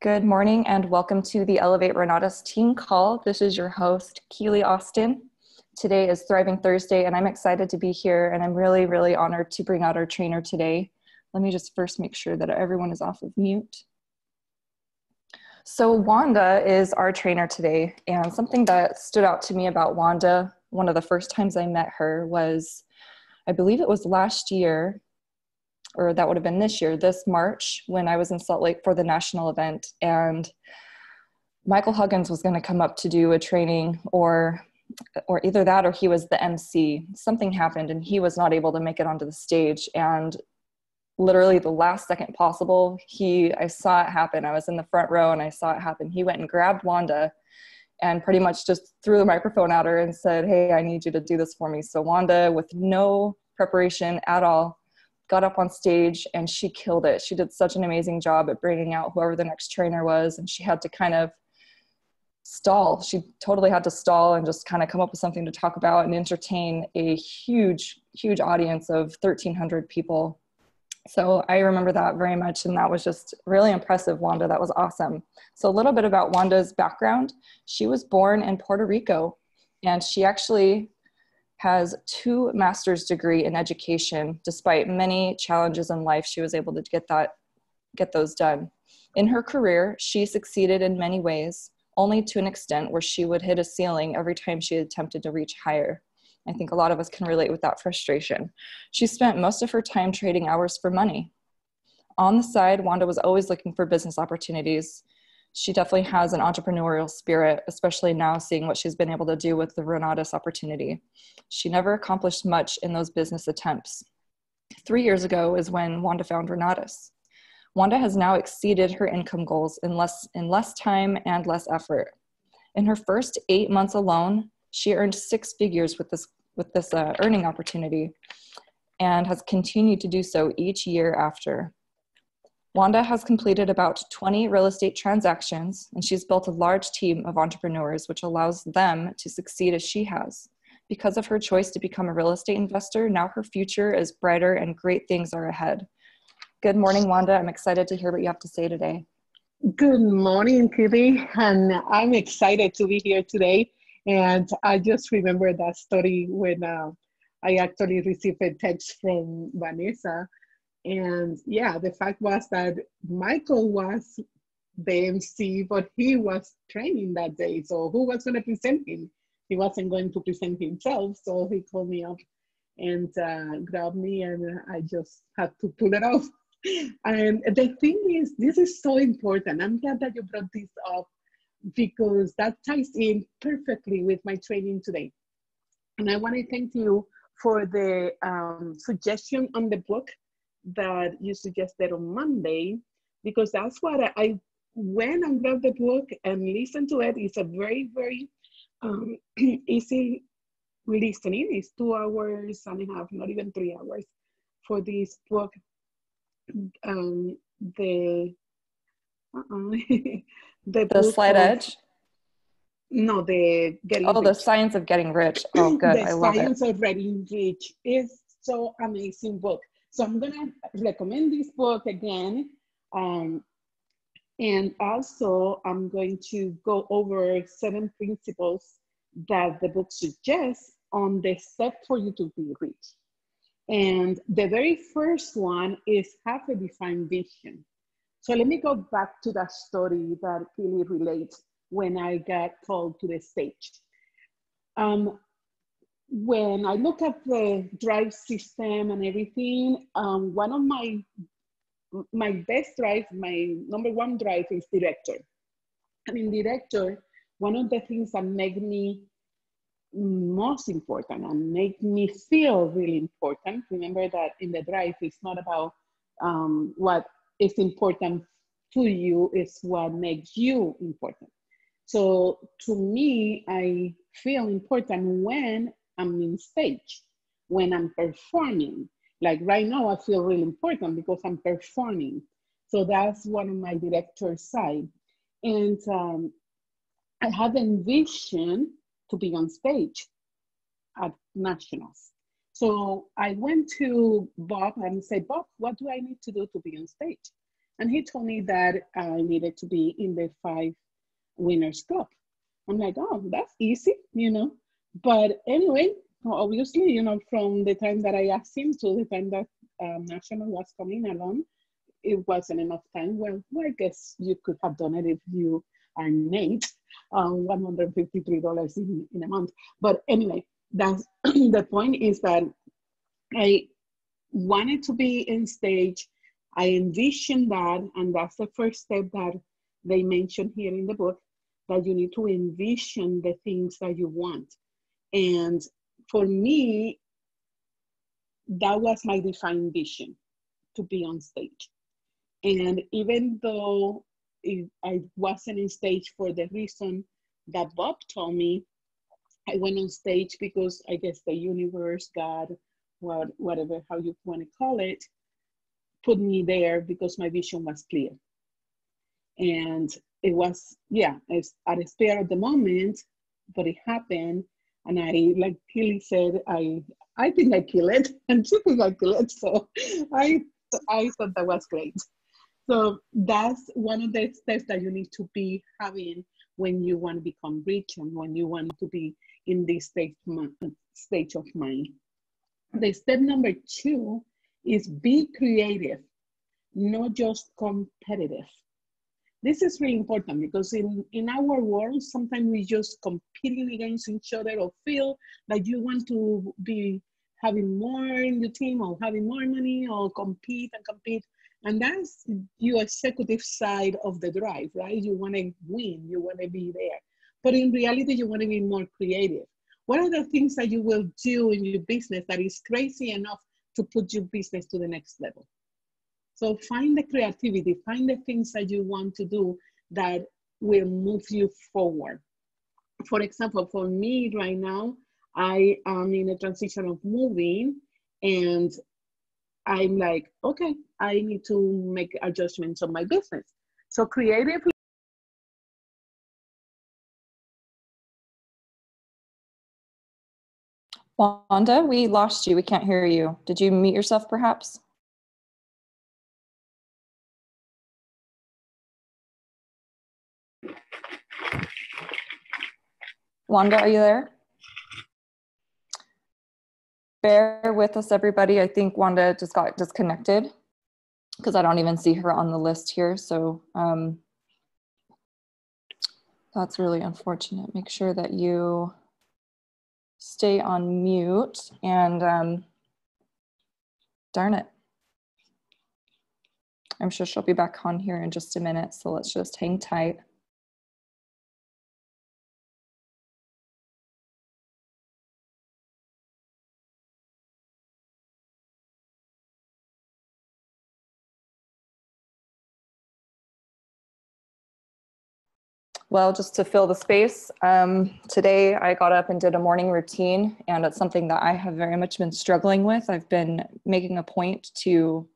Good morning and welcome to the Elevate Renatus team call. This is your host, Keely Austin. Today is Thriving Thursday and I'm excited to be here and I'm really honored to bring out our trainer today. Let me just first make sure that everyone is off of mute. So Wanda is our trainer today, and something that stood out to me about Wanda, one of the first times I met her was, I believe it was last year, or that would have been this March, when I was in Salt Lake for the national event, and Michael Huggins was going to come up to do a training, or either that or he was the MC. Something happened and he was not able to make it onto the stage, and literally the last second possible, I saw it happen. I was in the front row and I saw it happen. He went and grabbed Wanda and pretty much just threw the microphone at her and said, "Hey, I need you to do this for me." So Wanda, with no preparation at all, got up on stage and she killed it. She did such an amazing job at bringing out whoever the next trainer was, and she had to kind of stall. She totally had to stall and just kind of come up with something to talk about and entertain a huge audience of 1,300 people. So I remember that very much, and that was just really impressive, Wanda. That was awesome. So a little bit about Wanda's background. She was born in Puerto Rico, and she actually has 2 master's degree in education. Despite many challenges in life, she was able to get those done. In her career, she succeeded in many ways, only to an extent where she would hit a ceiling every time she attempted to reach higher. I think a lot of us can relate with that frustration. She spent most of her time trading hours for money. On the side, Wanda was always looking for business opportunities. She definitely has an entrepreneurial spirit, especially now seeing what she's been able to do with the Renatus opportunity. She never accomplished much in those business attempts. 3 years ago is when Wanda found Renatus. Wanda has now exceeded her income goals in less time and less effort. In her first 8 months alone, she earned 6 figures with this earning opportunity and has continued to do so each year after. Wanda has completed about 20 real estate transactions, and she's built a large team of entrepreneurs, which allows them to succeed as she has. Because of her choice to become a real estate investor, now her future is brighter and great things are ahead. Good morning, Wanda. I'm excited to hear what you have to say today. Good morning, Kitty, and I'm excited to be here today. And I just remember that story when I actually received a text from Vanessa. And yeah, the fact was that Michael was the MC, but he was training that day. So who was going to present him? He wasn't going to present himself. So he called me up and grabbed me, and I just had to pull it off. And the thing is, this is so important. I'm glad that you brought this up because that ties in perfectly with my training today. And I want to thank you for the suggestion on the book that you suggested on Monday, because that's what I went and grabbed the book and listened to it. It's a very easy listening. It's 2 hours and a half, not even 3 hours for this book. The Slight Edge? No, the Getting Rich. The Science of Getting Rich. Oh, good. I love it. The Science of Getting Rich is so amazing book. So I'm gonna recommend this book again, and also I'm going to go over 7 principles that the book suggests on the step for you to be rich. And the very first one is have a defined vision. So let me go back to that story that Kelly relates when I got called to the stage. When I look at the drive system and everything, one of my best drive, my number 1 drive is director. And in director, one of the things that make me most important and make me feel really important, remember that in the drive, it's not about what is important to you, it's what makes you important. So to me, I feel important when I'm in stage, when I'm performing. Like right now, I feel really important because I'm performing. So that's one of my director side. And I have a vision to be on stage at nationals. So I went to Bob and said, "Bob, what do I need to do to be on stage?" And he told me that I needed to be in the five winners club. I'm like, oh, that's easy, you know. But anyway, obviously, you know, from the time that I asked him to the time that National was coming along, it wasn't enough time. Well, I guess you could have done it if you are Nate, $153 in a month. But anyway, that's the point is that I wanted to be in stage. I envisioned that, and that's the first step that they mention here in the book, that you need to envision the things that you want. And for me, that was my defined vision, to be on stage. And even though I wasn't in stage for the reason that Bob told me, I went on stage because I guess the universe, God, whatever, how you want to call it, put me there because my vision was clear. And it was, yeah, it's at a spare of the moment, but it happened. And I, like Kelly said, I think I kill it, and she think I kill it. So I thought that was great. So that's one of the steps that you need to be having when you want to become rich and when you want to be in this stage of mind. The step number 2 is be creative, not just competitive. This is really important because in our world, sometimes we just competing against each other or feel that you want to be having more in the team or having more money or compete and compete. And that's your executive side of the drive, right? You want to win, you want to be there. But in reality, you want to be more creative. What are the things that you will do in your business that is crazy enough to put your business to the next level? So find the creativity, find the things that you want to do that will move you forward. For example, for me right now, I am in a transition of moving, and I'm like, okay, I need to make adjustments on my business. So creatively. Wanda, we lost you. We can't hear you. Did you mute yourself perhaps? Wanda, are you there? Bear with us, everybody. I think Wanda just got disconnected because I don't even see her on the list here. So that's really unfortunate. Make sure that you stay on mute and darn it. I'm sure she'll be back on here in just a minute. So let's just hang tight. Well, just to fill the space, today I got up and did a morning routine, and it's something that I have very much been struggling with. I've been making a point to,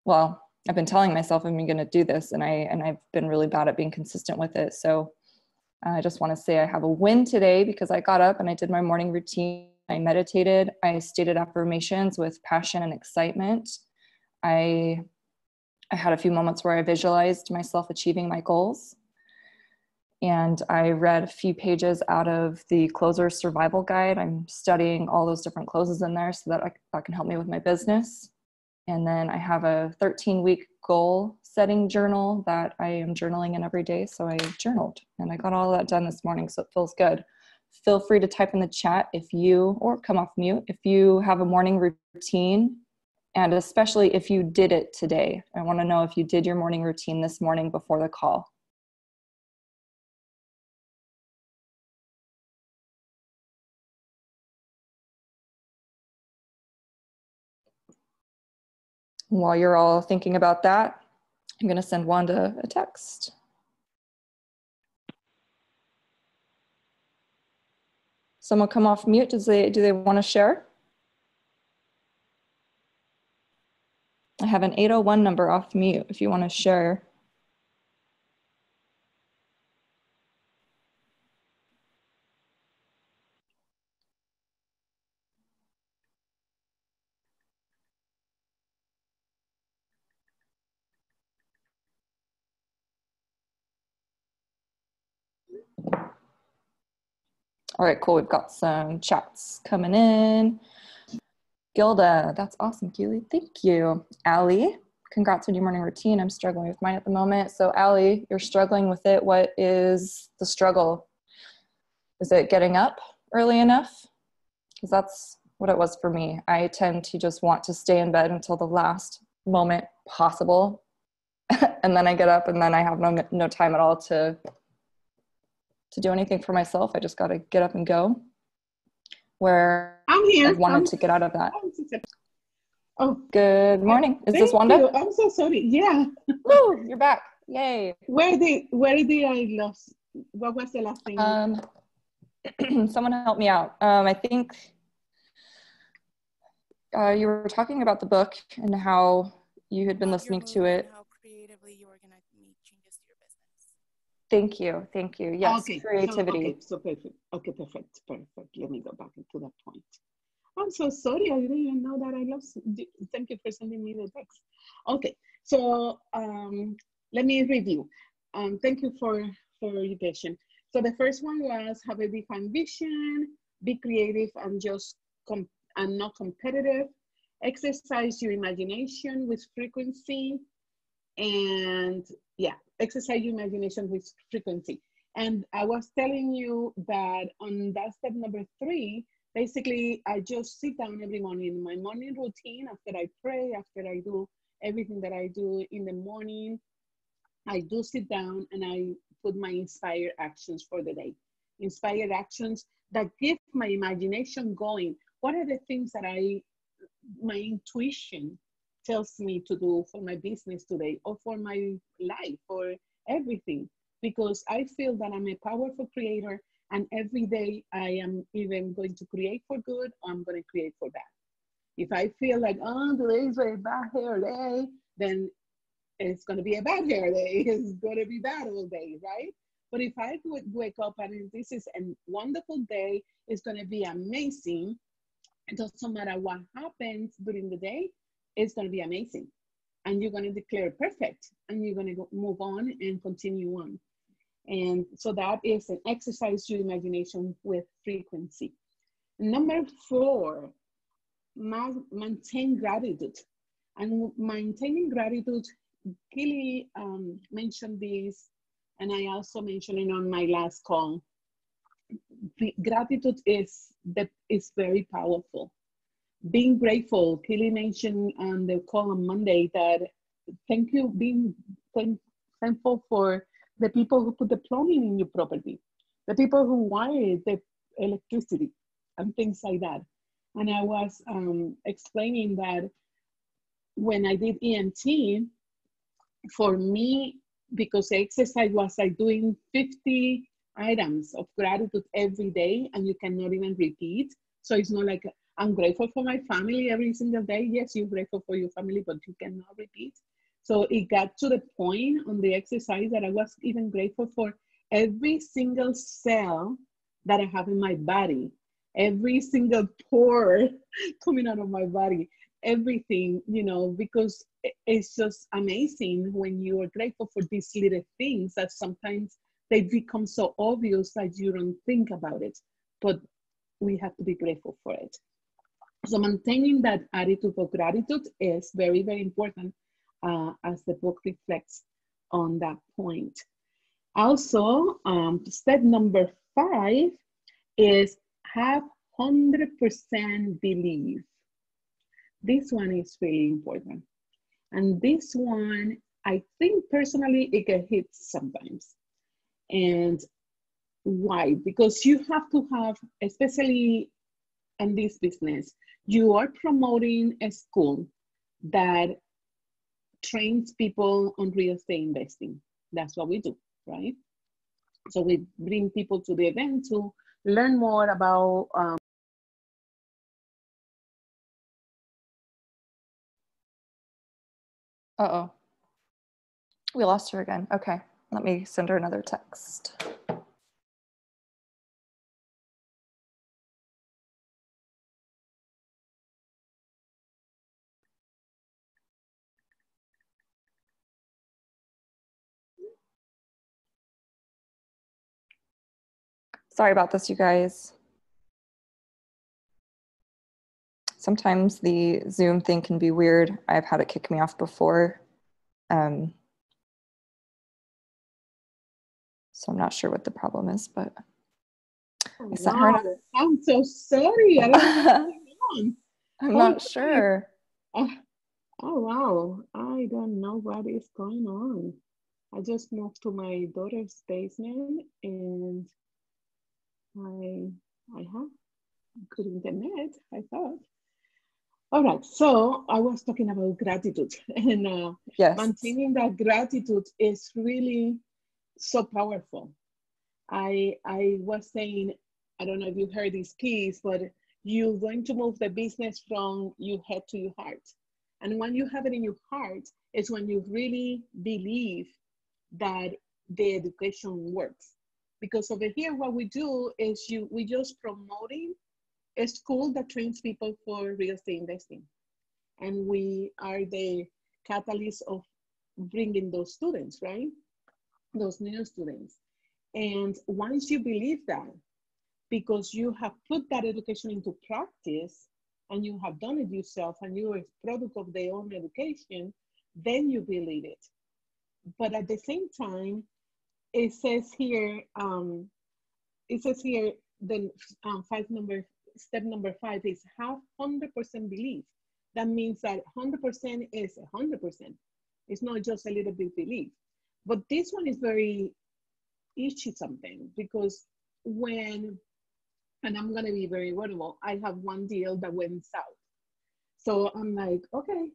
well, I've been telling myself I'm going to do this, and I've been really bad at being consistent with it. So I just want to say I have a win today because I got up and I did my morning routine. I meditated. I stated affirmations with passion and excitement. I had a few moments where I visualized myself achieving my goals. And I read a few pages out of the Closer's Survival Guide. I'm studying all those different closes in there so that that can help me with my business. And then I have a 13-week goal setting journal that I am journaling in every day. So I journaled and I got all that done this morning. So it feels good. Feel free to type in the chat if you, or come off mute, if you have a morning routine, and especially if you did it today. I want to know if you did your morning routine this morning before the call. While you're all thinking about that, I'm going to send Wanda a text. Someone come off mute. Do they want to share? I have an 801 number off mute if you want to share. All right, cool. We've got some chats coming in. Gilda, that's awesome, Keely. Thank you. Allie, congrats on your morning routine. I'm struggling with mine at the moment. So Allie, you're struggling with it. What is the struggle? Is it getting up early enough? Because that's what it was for me. I tend to just want to stay in bed until the last moment possible. And then I get up and then I have no time at all to do anything for myself. I just got to get up and go. Where I'm here. I've wanted to get out of that. Oh, good morning. Is this thank Wanda? you. I'm so sorry. Yeah. Woo, you're back. Yay. Where did I lost? What was the last thing? Someone help me out. I think you were talking about the book and how you had been listening to it. How creatively you were going to make changes to your business. Thank you. Thank you. Yes, okay. creativity. So perfect. Okay, perfect. Let me go back to that point. I'm so sorry. I didn't even know that I lost. Thank you for sending me the text. Okay, so let me review. Thank you for your patience. So the first one was have a defined vision, be creative and and not competitive, exercise your imagination with frequency, and yeah, exercise your imagination with frequency. And I was telling you that on that step number 3, basically, I just sit down every morning in my morning routine after I pray, after I do everything that I do in the morning. I do sit down and I put my inspired actions for the day. Inspired actions that get my imagination going. What are the things that my intuition tells me to do for my business today or for my life or everything? Because I feel that I'm a powerful creator, and every day I am even going to create for good or I'm going to create for bad. If I feel like, oh, today is a bad hair day, then it's going to be a bad hair day. It's going to be bad all day, right? But if I would wake up and this is a wonderful day, it's going to be amazing. It doesn't matter what happens during the day, it's going to be amazing. And you're going to declare perfect, and you're going to move on and continue on. And so that is an exercise your imagination with frequency. Number 4, maintain gratitude. And maintaining gratitude, Kelly mentioned this, and I also mentioned it on my last call. Gratitude is very powerful. Being grateful, Kelly mentioned on the call on Monday that thank you, being thankful for the people who put the plumbing in your property, the people who wired the electricity and things like that. And I was explaining that when I did EMT, for me, because exercise was like doing 50 items of gratitude every day, and you cannot even repeat. So it's not like I'm grateful for my family every single day. Yes, you're grateful for your family, but you cannot repeat. So it got to the point on the exercise that I was even grateful for every single cell that I have in my body, every single pore coming out of my body, everything, because it's just amazing when you are grateful for these little things that sometimes they become so obvious that you don't think about it, but we have to be grateful for it. So maintaining that attitude of gratitude is very, very important, as the book reflects on that point. Also, step number 5 is have 100% belief. This one is really important. And this one, I think personally, it gets hit sometimes. And why? Because you have to have, especially in this business, you are promoting a school that trains people on real estate investing. That's what we do, right? So we bring people to the event to learn more about Uh-oh. We lost her again. Okay, let me send her another text. Sorry about this, you guys. Sometimes the Zoom thing can be weird. I've had it kick me off before. So I'm not sure what the problem is, but I sent her. Wow, I'm so sorry. I don't know what's going on. I'm Oh, not sure. oh wow, I don't know what is going on. I just moved to my daughter's basement and I have good internet, I thought. All right, so I was talking about gratitude and Yes. maintaining that gratitude is really so powerful. I was saying, I don't know if you heard this piece, but you're going to move the business from your head to your heart. And when you have it in your heart, is when you really believe that the education works. Because over here, what we do is we just promoting a school that trains people for real estate investing. And we are the catalyst of bringing those students, right? Those new students. And once you believe that, because you have put that education into practice and you have done it yourself and you are a product of their own education, then you believe it. But at the same time, it says here, then step number 5 is have 100% belief. That means that 100% is 100%. It's not just a little bit belief. But this one is very itchy something because and I'm going to be very vulnerable, I have one deal that went south. So I'm like, okay.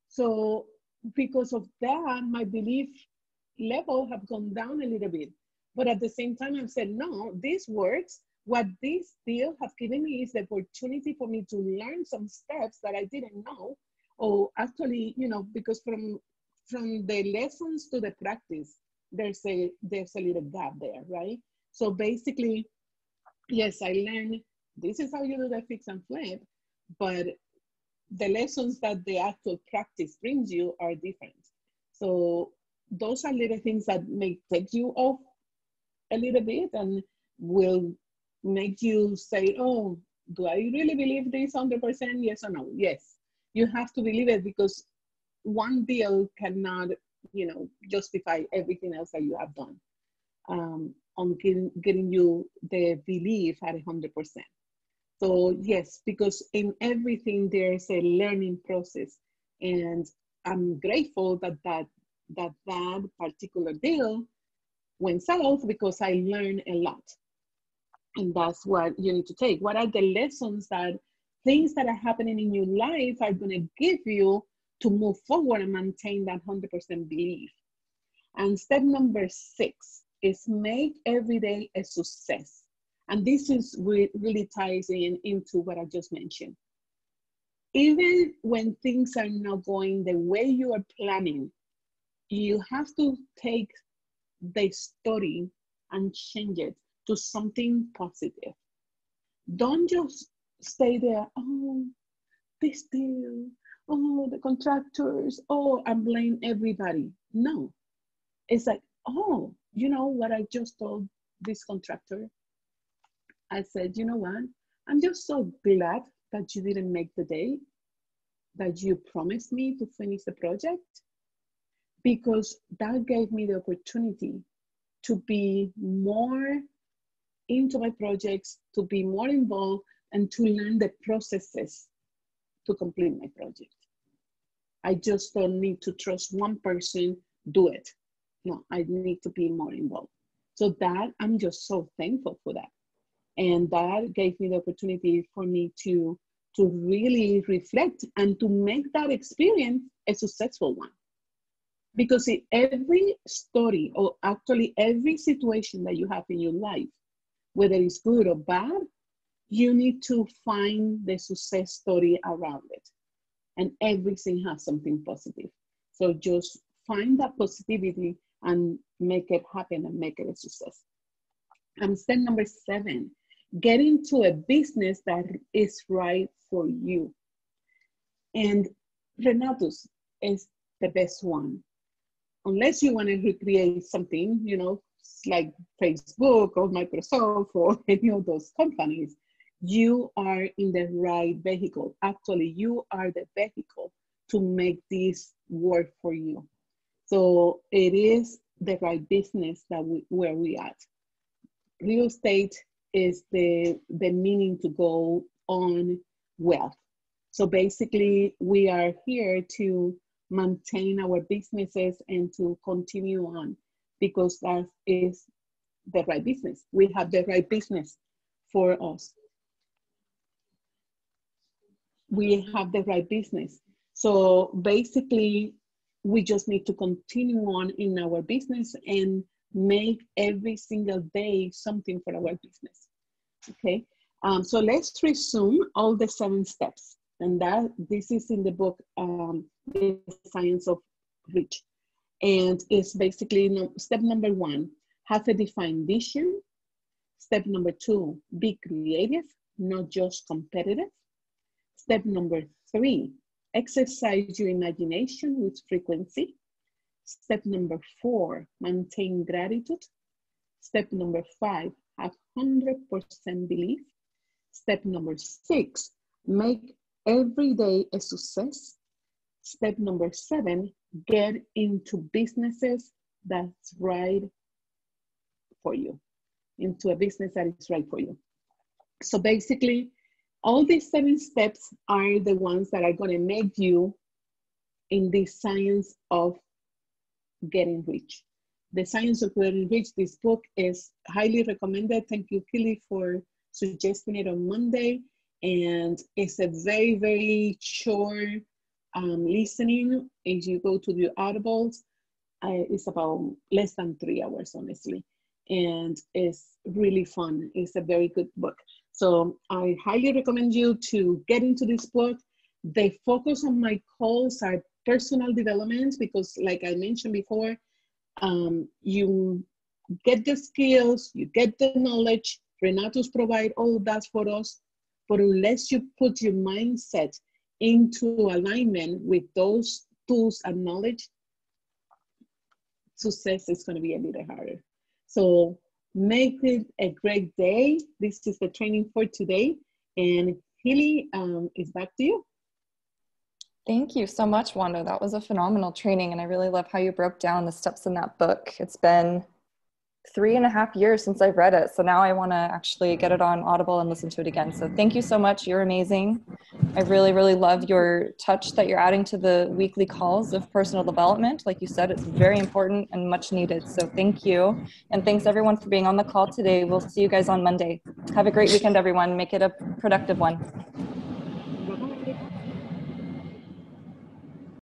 So because of that, my belief level have gone down a little bit. But at the same time, I've said, no, this works. What this deal has given me is the opportunity for me to learn some steps that I didn't know. Or actually, because from the lessons to the practice, there's a little gap there, right? So basically, yes, I learned this is how you do the fix and flip, but the lessons that the actual practice brings you are different. So those are little things that may take you off a little bit and will make you say, oh, do I really believe this 100%? Yes or no? Yes. You have to believe it because one deal cannot, justify everything else that you have done on getting you the belief at 100%. So yes, because in everything there's a learning process, and I'm grateful that particular deal went south because I learned a lot, and that's what you need to take. What are the lessons things that are happening in your life are going to give you to move forward and maintain that 100% belief? And step number 6 is make every day a success. And this is really ties into what I just mentioned. Even when things are not going the way you are planning, you have to take the story and change it to something positive. Don't just stay there, oh, this deal, oh, the contractors, oh, and blame everybody. No, it's like, oh, you know what I just told this contractor? I said, you know what? I'm just so glad that you didn't make the date that you promised me to finish the project, because that gave me the opportunity to be more into my projects, to be more involved, and to learn the processes to complete my project. I just don't need to trust one person, do it. No, I need to be more involved. So that, I'm just so thankful for that. And that gave me the opportunity for me to really reflect and to make that experience a successful one. Because in every story, or actually every situation that you have in your life, whether it's good or bad, you need to find the success story around it. And everything has something positive. So just find that positivity and make it happen and make it a success. And step number 7, get into a business that is right for you. And Renatus is the best one. Unless you want to recreate something, like Facebook or Microsoft or any of those companies, you are in the right vehicle. Actually, you are the vehicle to make this work for you. So it is the right business that where we at. Real estate is the meaning to go on wealth. So basically, we are here to maintain our businesses and to continue on because that is the right business. We have the right business for us. We have the right business. So basically, we just need to continue on in our business and make every single day something for our business. Okay, so let's resume all the 7 steps. And this is in the book, The Science of Reach. And it's basically step number 1, have a defined vision. Step number 2, be creative, not just competitive. Step number 3, exercise your imagination with frequency. Step number 4, maintain gratitude. Step number 5, have 100% belief. Step number 6, make every day a success. Step number 7, get into businesses that's right for you, into a business that is right for you. So basically, all these 7 steps are the ones that are going to make you in the science of getting rich. The Science of Getting Rich, this book is highly recommended. Thank you, Kelly, for suggesting it on Monday. And it's a very, very short listening. If you go to the Audibles, it's about less than 3 hours, honestly. And it's really fun. It's a very good book. So I highly recommend you to get into this book. The focus on my calls are personal development because, like I mentioned before, you get the skills, you get the knowledge. Renatus provide all that for us. But unless you put your mindset into alignment with those tools and knowledge, success is going to be a little harder. So make it a great day. This is the training for today. And Hilly, is back to you. Thank you so much, Wanda. That was a phenomenal training. And I really love how you broke down the steps in that book. It's been 3.5 years since I've read it. So now I want to actually get it on Audible and listen to it again. So thank you so much. You're amazing. I really, really love your touch that you're adding to the weekly calls of personal development. Like you said, it's very important and much needed. So thank you. And thanks everyone for being on the call today. We'll see you guys on Monday. Have a great weekend, everyone. Make it a productive one.